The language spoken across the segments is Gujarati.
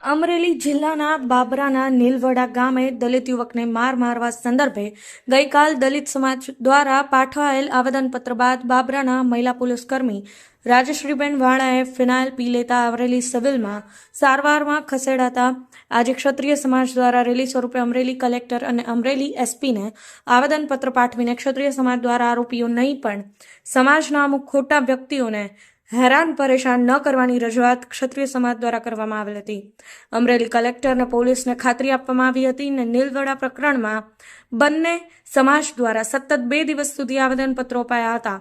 અમરેલી જિલ્લાના બાબરાના નીલવડા ગામે દલિત યુવકને માર મારવા સંદર્ભે ગઈકાલ દલિત સમાજ દ્વારા પાઠવાયેલ આવેદનપત્ર બાદ બાબરાના મહિલા પોલીસ કર્મી રાજશ્રીબેન વાળાએ ફિનાઇલ પી લેતા અમરેલી સિવિલમાં સારવારમાં ખસેડાતા આજે ક્ષત્રિય સમાજ દ્વારા રેલી સ્વરૂપે અમરેલી કલેક્ટર અને અમરેલી એસપીને આવેદનપત્ર પાઠવીને ક્ષત્રિય સમાજ દ્વારા આરોપીઓ નહીં પણ સમાજના અમુક ખોટા વ્યક્તિઓને હેરાન પરેશાન ન કરવાની રજૂઆત ક્ષત્રિય સમાજ દ્વારા કરવામાં આવેલ હતી। અમરેલી કલેક્ટર અને પોલીસને ખાતરી આપવામાં આવી હતી અને નીલવડા પ્રકરણમાં બંને સમાજ દ્વારા સતત 2 દિવસ સુધી આવેદનપત્રો અપાયા હતા।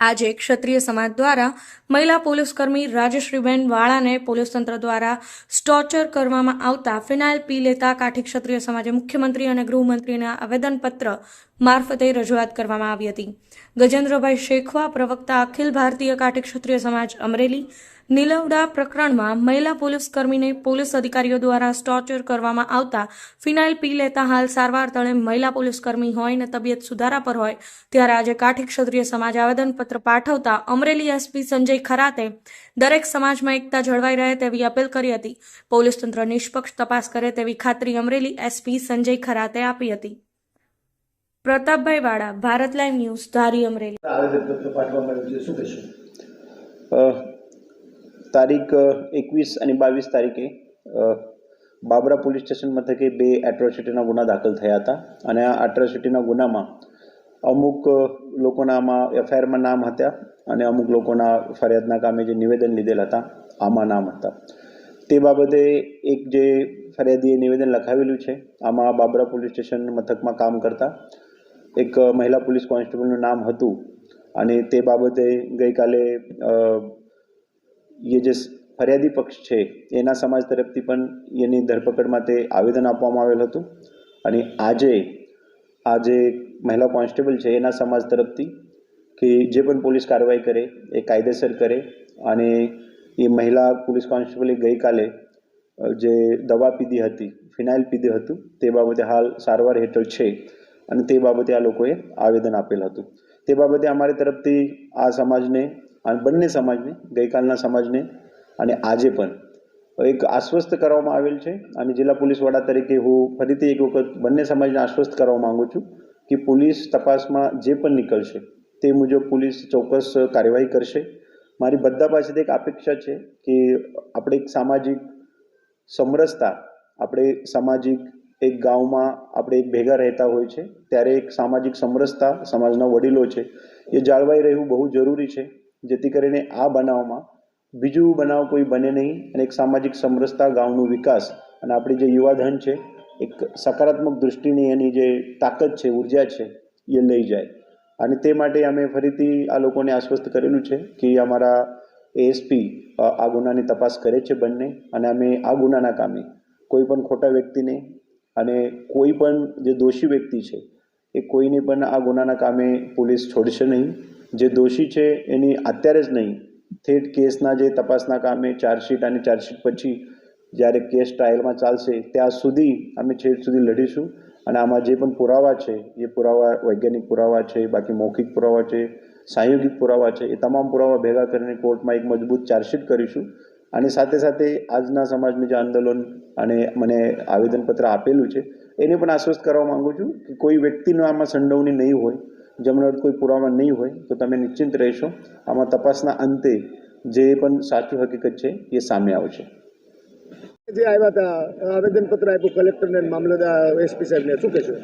આજે ક્ષત્રિય સમાજ દ્વારા મહિલા પોલીસકર્મી રાજશ્રીબેન વાળાને પોલીસ તંત્ર દ્વારા ટોર્ચર કરવામાં આવતા ફિનાઇલ પી લેતા કાઠી ક્ષત્રિય સમાજે મુખ્યમંત્રી અને ગૃહમંત્રીના આવેદનપત્ર મારફતે રજૂઆત કરવામાં આવી હતી। ગજેન્દ્રભાઈ શેખવા પ્રવક્તા અખિલ ભારતીય કાઠી ક્ષત્રિય સમાજ અમરેલી નીલવડા પ્રકરણમાં મહિલા પોલીસકર્મીને પોલીસ અધિકારીઓ દ્વારા ટોર્ચર કરવામાં આવતા ફિનાઇલ પી લેતા હાલ સારવાર તળે મહિલા પોલીસકર્મી હોય ને તબિયત સુધારા પર હોય ત્યારે આજે કાઠી ક્ષત્રિય સમાજ આવેદનપત્ર પાઠવતા અમરેલી એસપી સંજય ખરાતે દરેક સમાજમાં એકતા જળવાઈ રહે તેવી અપીલ કરી હતી। પોલીસ તંત્ર નિષ્પક્ષ તપાસ કરે તેવી ખાતરી અમરેલી એસપી સંજય ખરાતે આપી હતી। પ્રતાપભાઈ વાળા, ભારત લાઈવ ન્યૂઝ, ધારી, અમરેલી। આવેદનપત્ર પાઠવવામાં આવ્યું છે, શું કહેશો? તારીખ 21 અને 22 તારીખે બાબરા પોલીસ સ્ટેશન મથકે 2 એટ્રોસિટીના ગુના દાખલ થયા હતા અને આ એટ્રોસિટીના ગુનામાં અમુક લોકોના આમાં એફઆઈઆરમાં નામ હતા અને અમુક લોકોના ફરિયાદના કામે જે નિવેદન લીધેલ હતા આમાં નામ હતા। તે બાબતે એક જે ફરિયાદીએ નિવેદન લખાવેલું છે આમાં બાબરા પોલીસ સ્ટેશન મથકમાં કામ કરતા એક મહિલા પોલીસ કોન્સ્ટેબલનું નામ હતું અને તે બાબતે ગઈકાલે એ જે ફરિયાદી પક્ષ છે એના સમાજ તરફથી પણ એની ધરપકડ માટે આવેદન આપવામાં આવેલ હતું અને આજે મહિલા કોન્સ્ટેબલ છે એના સમાજ તરફથી કે જે પણ પોલીસ કાર્યવાહી કરે એ કાયદેસર કરે અને એ મહિલા પોલીસ કોન્સ્ટેબલે ગઈકાલે જે દવા પીધી હતી, ફિનાઇલ પીધી હતું, તે બાબતે હાલ સારવાર હેઠળ છે અને તે બાબતે આ લોકોએ આવેદન આપેલ હતું। તે બાબતે અમારી તરફથી આ સમાજને અને બંને સમાજને, ગઈકાલના સમાજને અને આજે પણ એક આશ્વસ્ત કરવામાં આવેલ છે અને જિલ્લા પોલીસ વડા તરીકે હું ફરીથી એક વખત બંને સમાજને આશ્વસ્ત કરવા માગું છું કે પોલીસ તપાસમાં જે પણ નીકળશે તે મુજબ પોલીસ ચોક્કસ કાર્યવાહી કરશે। મારી બધા પાસેથી એક અપેક્ષા છે કે આપણે એક સામાજિક સમરસતા, આપણે સામાજિક એક ગામમાં આપણે એક ભેગા રહેતા હોય છે ત્યારે એક સામાજિક સમરસતા સમાજના વડીલો છે એ જાળવાઈ રહેવું બહુ જરૂરી છે, જેથી કરીને આ બનાવમાં બીજું બનાવ કોઈ બને નહીં અને એક સામાજિક સમરસતા, ગામનો વિકાસ અને આપણી જે યુવાધન છે એક સકારાત્મક દૃષ્ટિની એની જે તાકાત છે, ઉર્જા છે એ લઈ જાય અને તે માટે અમે ફરીથી આ લોકોને આશ્વસ્ત કરેલું છે કે અમારા એએસપી આ ગુનાની તપાસ કરે છે બંને અને અમે આ ગુનાના કામે કોઈ પણ ખોટા વ્યક્તિને અને કોઈ પણ જે દોષી વ્યક્તિ છે એ કોઈને પણ આ ગુનાના કામે પોલીસ છોડશે નહીં। જે દોષી છે એની અત્યારે જ નહીં, થેટ કેસના જે તપાસના કામે ચાર્જશીટ અને ચાર્જશીટ પછી જ્યારે કેસ ટ્રાયલમાં ચાલશે ત્યાં સુધી અમે છેક સુધી લડીશું અને આમાં જે પણ પુરાવા છે એ પુરાવા વૈજ્ઞાનિક પુરાવા છે, બાકી મૌખિક પુરાવા છે, સાંયોગિક પુરાવા છે, એ તમામ પુરાવા ભેગા કરીને કોર્ટમાં એક મજબૂત ચાર્જશીટ કરીશું અને સાથે સાથે આજના સમાજનું જે આંદોલન અને મને આવેદનપત્ર આપેલું છે એને પણ આશ્વસ્ત કરવા માગું છું કે કોઈ વ્યક્તિનો આમાં સંડોવણી નહીં હોય, જેમનો કોઈ પુરાવા નહીં હોય તો તમે નિશ્ચિંત રહેશો, આમાં તપાસના અંતે જે પણ સાચું હકીકત છે એ સામે આવશે। જે આવ્યા હતા આવેદનપત્ર આપ્યું કલેક્ટરને, મામલતદાર, એસપી સાહેબને, શું કહેશો?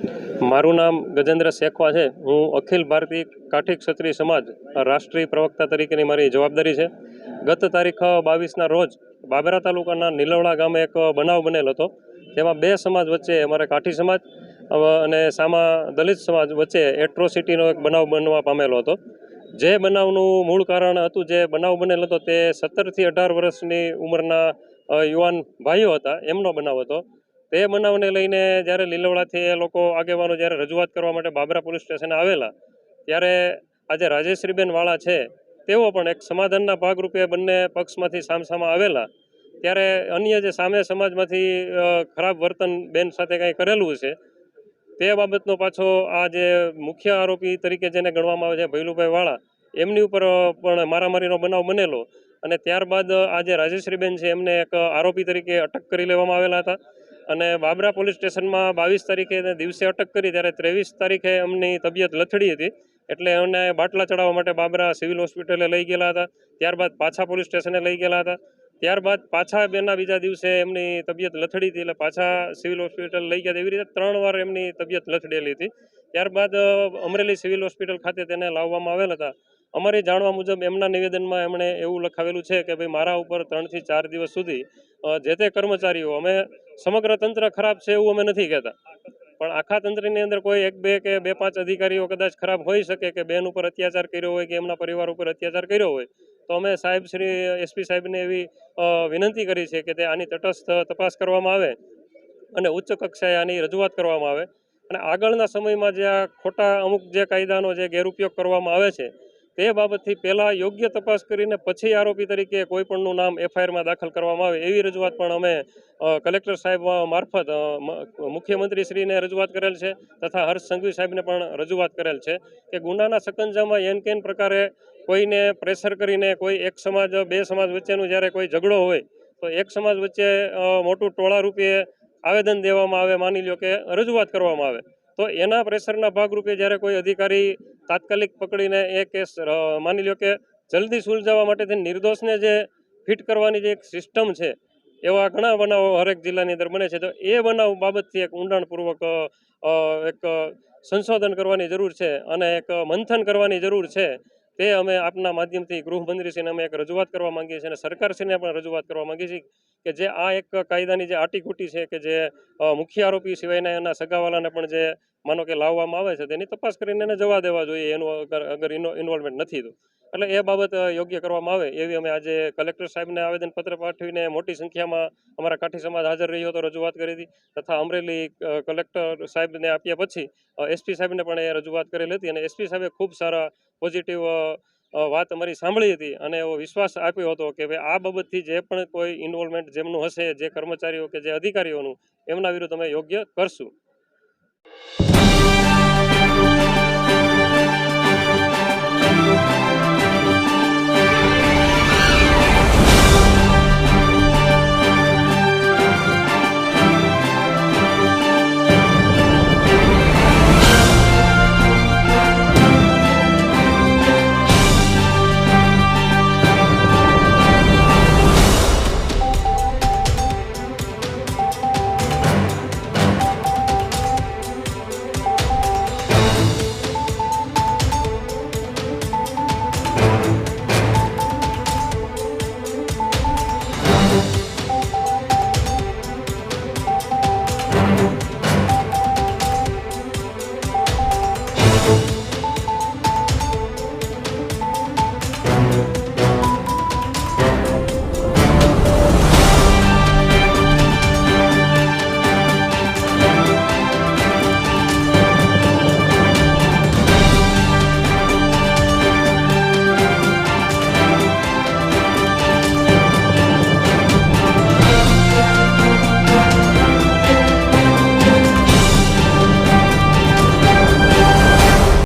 મારું નામ ગજેન્દ્ર શેખવા છે। હું અખિલ ભારતીય કાઠી ક્ષત્રિય સમાજ રાષ્ટ્રીય પ્રવક્તા તરીકેની મારી જવાબદારી છે। ગત તારીખ 22ના રોજ બાબરા તાલુકાના નીલવડા ગામે એક બનાવ બનેલ હતો, જેમાં 2 સમાજ વચ્ચે, અમારે કાઠી સમાજ અને સામા દલિત સમાજ વચ્ચે એટ્રોસિટીનો એક બનાવ બનવા પામેલો હતો। જે બનાવનું મૂળ કારણ હતું, જે બનાવ બનેલ હતો તે 17 થી 18 વર્ષની ઉંમરના યુવાન ભાઈઓ હતા, એમનો બનાવ હતો। તે બનાવને લઈને જ્યારે લીલવડાથી એ લોકો આગેવાનો જ્યારે રજૂઆત કરવા માટે બાબરા પોલીસ સ્ટેશને આવેલા ત્યારે આજે રાજેશ્રીબેન વાળા છે તેઓ પણ એક સમાધાનના ભાગરૂપે બંને પક્ષમાંથી સામસામા આવેલા ત્યારે અન્ય જે સામે સમાજમાંથી ખરાબ વર્તન બેન સાથે કંઈ કરેલું છે તે બાબતનો પાછો આ જે મુખ્ય આરોપી તરીકે જેને ગણવામાં આવે છે ભૈલુભાઈ વાળા, એમની ઉપર પણ મારામારીનો બનાવ બનેલો અને ત્યારબાદ આજે રાજેશ્રીબેન છે એમને એક આરોપી તરીકે અટક કરી લેવામાં આવેલા હતા અને બાબરા પોલીસ સ્ટેશનમાં 22 તારીખે દિવસે અટક કરી ત્યારે 23 તારીખે એમની તબિયત લથડી હતી એટલે એમને બાટલા ચડાવવા માટે બાબરા સિવિલ હોસ્પિટલે લઈ ગયેલા હતા. ત્યારબાદ પાછા પોલીસ સ્ટેશને લઈ ગયેલા હતા. ત્યારબાદ પાછા બેના બીજા દિવસે એમની તબિયત લથડી હતી એટલે પાછા સિવિલ હોસ્પિટલ લઈ ગયા. એવી રીતે 3 વાર એમની તબિયત લથડેલી હતી. ત્યારબાદ અમરેલી સિવિલ હોસ્પિટલ ખાતે તેને લાવવામાં આવેલ હતા. અમારી જાણવા મુજબ એમના નિવેદનમાં એમણે એવું લખાવેલું છે કે ભાઈ મારા ઉપર 3 થી 4 દિવસ સુધી જે તે કર્મચારીઓ, અમે સમગ્ર તંત્ર ખરાબ છે એવું અમે નથી કહેતા, પણ આખા તંત્રની અંદર કોઈ 1, 2 કે 2, 5 અધિકારીઓ કદાચ ખરાબ હોઈ શકે કે બેન ઉપર અત્યાચાર કર્યો હોય કે એમના પરિવાર ઉપર અત્યાચાર કર્યો હોય તો અમે સાહેબ શ્રી એસપી સાહેબને એવી વિનંતી કરી છે કે તે આની તટસ્થ તપાસ કરવામાં આવે અને ઉચ્ચ કક્ષાએ આની રજૂઆત કરવામાં આવે અને આગળના સમયમાં જે આ ખોટા અમુક જે કાયદાનો જે ગેરઉપયોગ કરવામાં આવે છે તે બાબતથી પહેલાં યોગ્ય તપાસ કરીને પછી આરોપી તરીકે કોઈ પણનું નામ એફઆઈઆરમાં દાખલ કરવામાં આવે એવી રજૂઆત પણ અમે કલેક્ટર સાહેબ મારફત મુખ્યમંત્રીશ્રીને રજૂઆત કરેલ છે તથા હર્ષ સંઘવી સાહેબને પણ રજૂઆત કરેલ છે કે ગુનાના સકંજામાં એન કેન પ્રકારે કોઈને પ્રેશર કરીને કોઈ એક સમાજ બે સમાજ વચ્ચેનું જ્યારે કોઈ ઝઘડો હોય તો એક સમાજ વચ્ચે મોટું ટોળા રૂપે આવેદન દેવામાં આવે, માની લો કે રજૂઆત કરવામાં આવે તો એના પ્રેશરના ભાગરૂપે જ્યારે કોઈ અધિકારી તાત્કાલિક પકડીને એ કેસ માની લો કે જલ્દી સુલઝાવવા માટેથી નિર્દોષને જે ફિટ કરવાની જે એક સિસ્ટમ છે એવા ઘણા બનાવો હરેક જિલ્લાની અંદર બને છે. તો એ બનાવ બાબતથી એક ઊંડાણપૂર્વક એક સંશોધન કરવાની જરૂર છે અને એક મંથન કરવાની જરૂર છે. તે અમે આપના માધ્યમથી ગૃહમંત્રીશ્રીને અમે એક રજૂઆત કરવા માંગીએ છીએ અને સરકારશ્રીને પણ રજૂઆત કરવા માંગીએ છીએ કે જે આ એક કાયદાની જે આટીઘૂટી છે કે જે મુખ્ય આરોપી સિવાયના એના સગાવાલાને પણ જે માનો કે લાવવામાં આવે છે તેની તપાસ કરીને એને જવા દેવા જોઈએ એનું અગર ઇન્વોલ્વમેન્ટ નથી તો. એટલે એ બાબત યોગ્ય કરવામાં આવે એવી અમે આજે કલેક્ટર સાહેબને આવેદનપત્ર પાઠવીને મોટી સંખ્યામાં અમારા કાઠી સમાજ હાજર રહ્યો હતો, રજૂઆત કરી હતી તથા અમરેલી કલેક્ટર સાહેબને આપ્યા પછી એસપી સાહેબને પણ એ રજૂઆત કરેલી હતી અને એસપી સાહેબે ખૂબ સારા પોઝિટિવ વાત અમારી સાંભળી હતી અને એવો વિશ્વાસ આપ્યો હતો કે ભાઈ આ બાબતથી જે પણ કોઈ ઇન્વોલ્વમેન્ટ જેમનું હશે, જે કર્મચારીઓ કે જે અધિકારીઓનું, એમના વિરુદ્ધ અમે યોગ્ય કરશું.